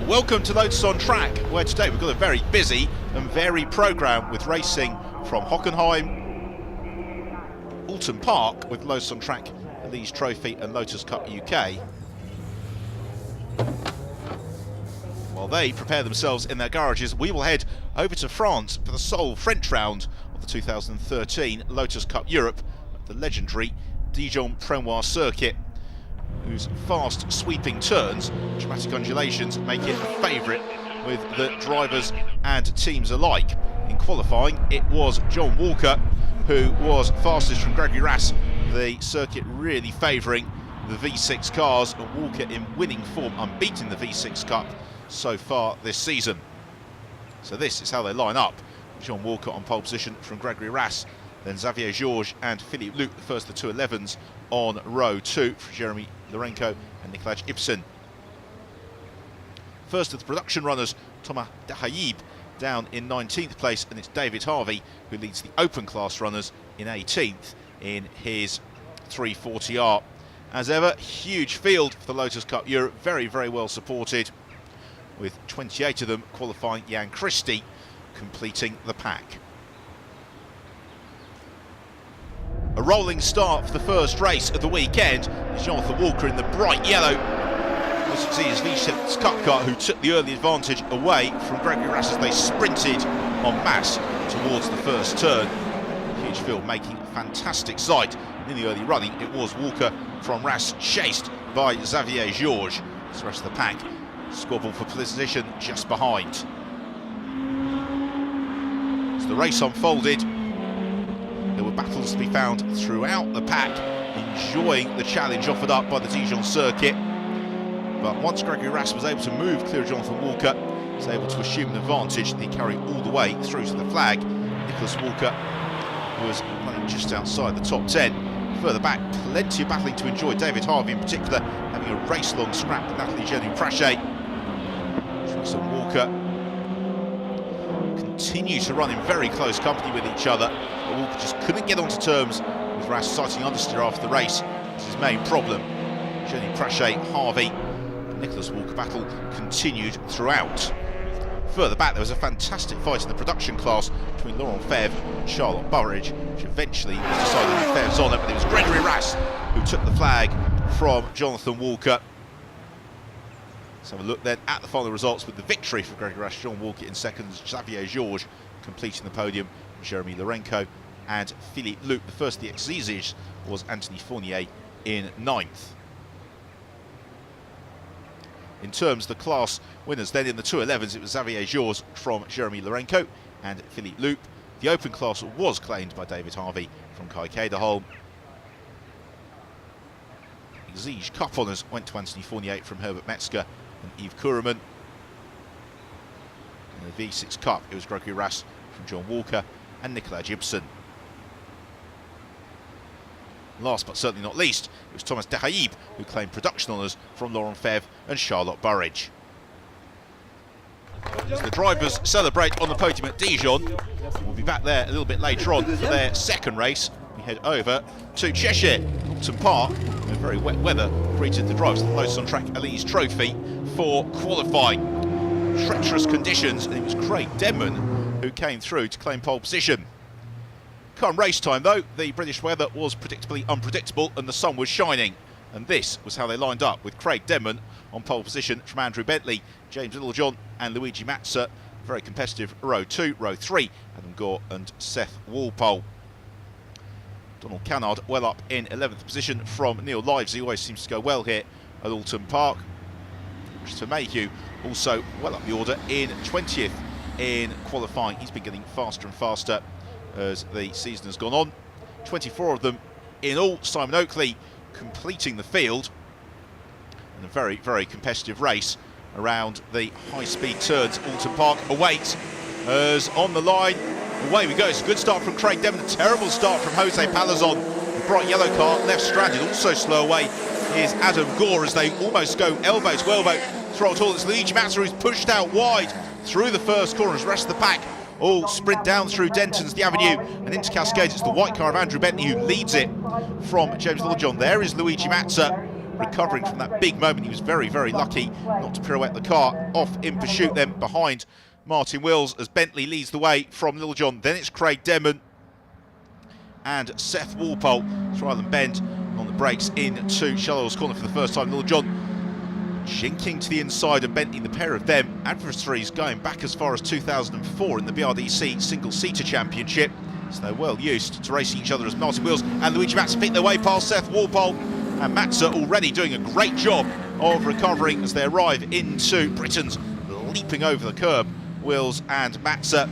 Welcome to Lotus on Track, where today we've got a very busy and varied programme with racing from Hockenheim, Oulton Park with Lotus on Track, the Leeds Trophy and Lotus Cup UK. While they prepare themselves in their garages, we will head over to France for the sole French round of the 2013 Lotus Cup Europe at the legendary Dijon-Prenois circuit, whose fast sweeping turns, dramatic undulations make it a favourite with the drivers and teams alike. In qualifying, it was John Walker who was fastest from Gregory Rass, the circuit really favouring the V6 cars, and Walker in winning form, unbeaten the V6 Cup so far this season. So this is how they line up. John Walker on pole position from Gregory Rass, then Xavier Georges and Philippe Luc, the first of the two 11s on row 2 for Jeremy Lorenko and Nicolas Ibsen. First of the production runners, Thomas Dahayib, down in 19th place, and it's David Harvey who leads the open class runners in 18th in his 340R. As ever, huge field for the Lotus Cup Europe, very, very well supported, with 28 of them qualifying. Jan Christie completing the pack. A rolling start for the first race of the weekend is Jonathan Walker in the bright yellow. As you see, his V6 Cup car who took the early advantage away from Gregory Rass as they sprinted en masse towards the first turn. Huge field making a fantastic sight. In the early running, it was Walker from Rass chased by Xavier Georges. The rest of the pack squabble for position just behind. As the race unfolded, there were battles to be found throughout the pack, enjoying the challenge offered up by the Dijon circuit. But once Gregory Rass was able to move clear of Jonathan Walker, he was able to assume an advantage that he carried all the way through to the flag. Nicholas Walker was running just outside the top 10. Further back, plenty of battling to enjoy. David Harvey in particular having a race-long scrap with Nathalie Genu-Prache. Jonathan Walker continue to run in very close company with each other, but Walker just couldn't get onto terms with Rass, citing understeer after the race as his main problem. Genu-Prache, Harvey and Nicholas Walker battle continued throughout. Further back, there was a fantastic fight in the production class between Laurent Febvre and Charlotte Burridge, which eventually was decided in Febvre's honour, but it was Gregory Rass who took the flag from Jonathan Walker. Let's have a look then at the final results with the victory for Gregory Rass. John Walker in second, Xavier Georges completing the podium, Jeremy Lorenko and Philippe Luc. The first of the ex-Ziziges was Anthony Fournier in 9th. In terms of the class winners then, in the 211s, it was Xavier Georges from Jeremy Lorenko and Philippe Luc. The open class was claimed by David Harvey from Kai Kederholm. Exige Cup honours went to Anthony Fournier from Herbert Metzger and Yves Couraman. In the V6 Cup, it was Gregory Rass from John Walker and Nicolas Ibsen. Last but certainly not least, it was Thomas Dahayib who claimed production honours from Laurent Febvre and Charlotte Burridge. As the drivers celebrate on the podium at Dijon, we'll be back there a little bit later on for their second race. We head over to Cheshire. Oulton Park, in very wet weather, greeted the drivers of the Lotus on Track Leeds Trophy for qualifying. Treacherous conditions, and it was Craig Denman who came through to claim pole position. Come race time though, the British weather was predictably unpredictable and the sun was shining. And this was how they lined up, with Craig Denman on pole position from Andrew Bentley, James Littlejohn and Luigi Mazza. Very competitive row 2, row 3, Adam Gore and Seth Walpole. Donald Cannard well up in 11th position from Neil Livesey, always seems to go well here at Oulton Park. Christopher Mayhew also well up the order in 20th in qualifying. He's been getting faster and faster as the season has gone on. 24 of them in all. Simon Oakley completing the field in a very, very competitive race around the high-speed turns. Oulton Park awaits as on the line. Away we go. It's a good start from Craig Denman, a terrible start from Jose Palazon. The bright yellow car left stranded, also slow away is Adam Gore as they almost go elbow to elbow throughout all. It's Luigi Mazza who's pushed out wide through the first corner as the rest of the pack all sprint down through Denton's the Avenue and into Cascades. It's the white car of Andrew Bentley who leads it from James Littlejohn. There is Luigi Mazza recovering from that big moment. He was very, very lucky not to pirouette the car off in pursuit then behind Martin Wills as Bentley leads the way from Littlejohn. Then it's Craig Denman and Seth Walpole. Ryland Bend on the brakes into Shell Oil's corner for the first time. Littlejohn jinking to the inside of Bentley, the pair of them, adversaries going back as far as 2004 in the BRDC Single-Seater Championship. So they're well used to racing each other as Martin Wills and Luigi Mazza pick their way past Seth Walpole. And Mazza already doing a great job of recovering as they arrive into Britain's, leaping over the curb. Wills and Mazza.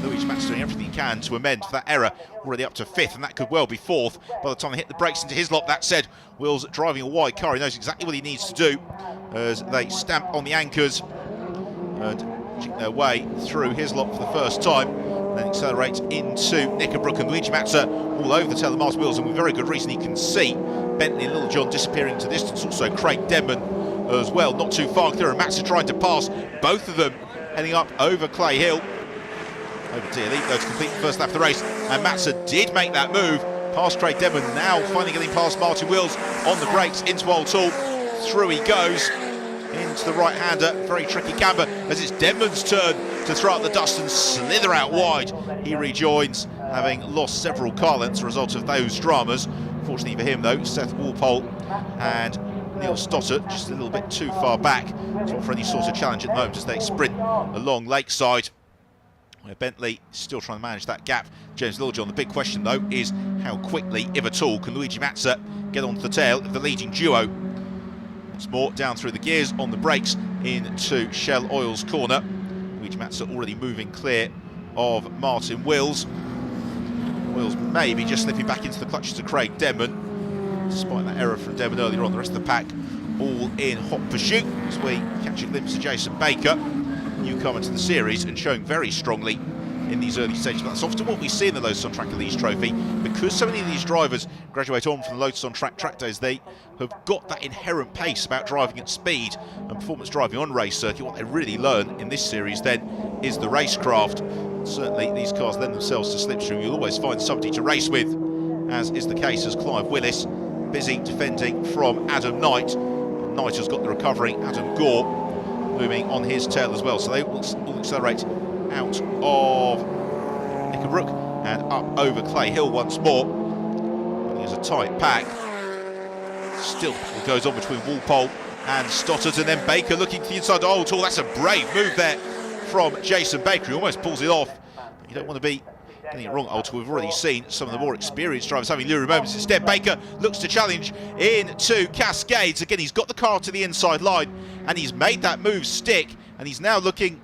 Luigi Mazza doing everything he can to amend for that error. Already up to 5th, and that could well be 4th by the time they hit the brakes into his lap. That said, Wills driving a wide car. He knows exactly what he needs to do as they stamp on the anchors and jig their way through his lap for the first time. And then accelerate into Knickerbrook, and Luigi Mazza all over the tail of Martin Wills, and with very good reason. You can see Bentley and Littlejohn disappearing into distance. Also Craig Denman as well, not too far clear, and Mazza trying to pass both of them, heading up over Clay Hill. Over Deer Leap though to complete the first lap of the race, and Mazza did make that move past Craig Denman. Now finally getting past Martin Wills on the brakes into Oulton. Through he goes into the right-hander, very tricky camber as it's Denman's turn to throw out the dust and slither out wide. He rejoins, having lost several car lengths as a result of those dramas. Fortunately for him though, Seth Walpole and Neil Stoddart just a little bit too far back to offer any sort of challenge at the moment as they sprint along Lakeside, where Bentley is still trying to manage that gap. James Littlejohn. The big question though is how quickly, if at all, can Luigi Mazza get onto the tail of the leading duo. Once more down through the gears on the brakes into Shell Oil's corner. Luigi Mazza already moving clear of Martin Wills. Wills maybe just slipping back into the clutches of Craig Denman, despite that error from Denman earlier on. The rest of the pack all in hot pursuit as we catch a glimpse of Jason Baker, newcomer to the series and showing very strongly in these early stages. But that's often what we see in the Lotus on Track Elite Trophy, because so many of these drivers graduate on from the Lotus on Track days. They have got that inherent pace about driving at speed and performance driving on race circuit. What they really learn in this series then is the racecraft. Certainly these cars lend themselves to slipstream. You'll always find somebody to race with, as is the case as Clive Willis busy defending from Adam Knight. Knight has got the recovering Adam Gore moving on his tail as well, so they will accelerate out of Knickerbrook and up over Clay Hill once more. There's a tight pack. Still it goes on between Walpole and Stoddart, and then Baker looking to the inside. Oh, that's a brave move there from Jason Baker. He almost pulls it off. You don't want to be getting it wrong. We've already seen some of the more experienced drivers having lurid moments. Instead, Baker looks to challenge into Cascades. Again, he's got the car to the inside line and he's made that move stick, and he's now looking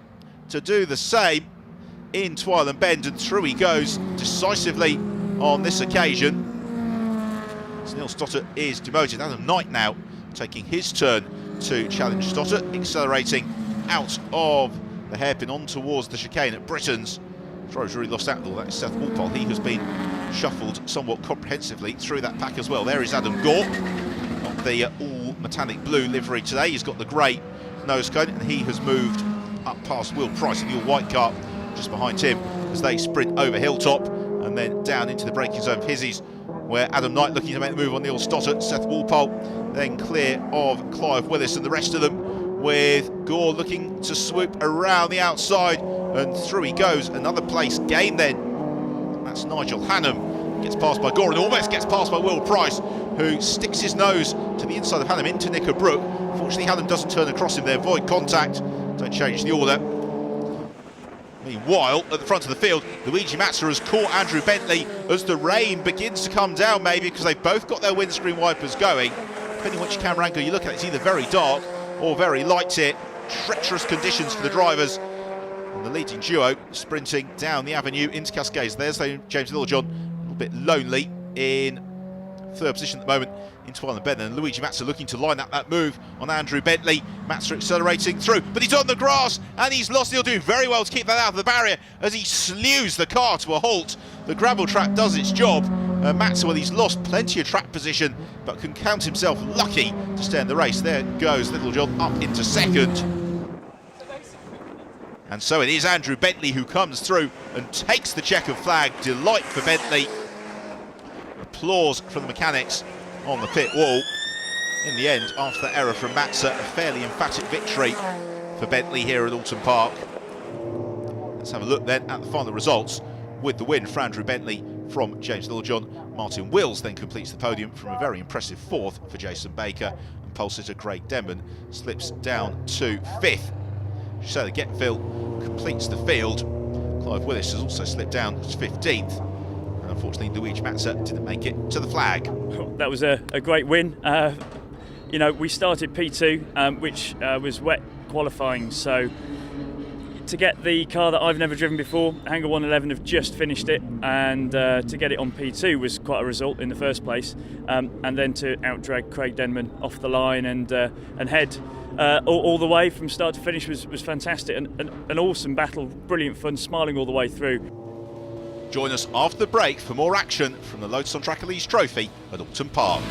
to do the same in Ryland Bend, and through he goes decisively on this occasion. So Neil Stoddart is demoted. Adam Knight now taking his turn to challenge Stoddart, accelerating out of the hairpin on towards the chicane at Britain's. Driver's really lost out, though. That is Seth Walpole. He has been shuffled somewhat comprehensively through that pack as well. There is Adam Gore, on the all metallic blue livery today. He's got the grey nose cone, and he has moved up past Will Price in the all-white car just behind him as they sprint over Hilltop and then down into the braking zone of Hizzies, where Adam Knight looking to make the move on Neil Stoddart. Seth Walpole then clear of Clive Willis and the rest of them, with Gore looking to swoop around the outside, and through he goes. Another place gain then. That's Nigel Hannam. Gets passed by Gore and almost gets passed by Will Price, who sticks his nose to the inside of Hannam into Knickerbrook. Fortunately, Hannam doesn't turn across him there, avoid contact. Don't change the order. Meanwhile, at the front of the field, Luigi Mazza has caught Andrew Bentley as the rain begins to come down, maybe because they've both got their windscreen wipers going. Depending on which camera angle you look at, it's either very dark or very light here. Treacherous conditions for the drivers. And the leading duo sprinting down the avenue into Cascades. There's James Littlejohn, a little bit lonely in third position at the moment into Ryland Bend, and Luigi Mazza looking to line up that move on Andrew Bentley. Mazza accelerating through, but he's on the grass and he's lost. He'll do very well to keep that out of the barrier as he slews the car to a halt. The gravel trap does its job. Mazza, well, he's lost plenty of track position, but can count himself lucky to stay in the race. There goes Littlejohn up into second. And so it is Andrew Bentley who comes through and takes the checkered flag. Delight for Bentley. Applause from the mechanics on the pit wall. In the end, after that error from Matza, a fairly emphatic victory for Bentley here at Oulton Park. Let's have a look then at the final results. With the win for Andrew Bentley from James Littlejohn, Martin Wills then completes the podium from a very impressive 4th for Jason Baker, and pole sitter Craig Denman slips down to 5th. Shelley Getfield completes the field. Clive Willis has also slipped down to 15th. And unfortunately, Luigi Matza didn't make it to the flag. That was a great win. You know, we started P2, which was wet qualifying, so to get the car that I've never driven before, Hangar 111 have just finished it, and to get it on P2 was quite a result in the first place, and then to outdrag Craig Denman off the line and head all the way from start to finish was fantastic, and an awesome battle, brilliant fun, smiling all the way through. Join us after the break for more action from the Lotus on Track Elise Trophy at Oulton Park.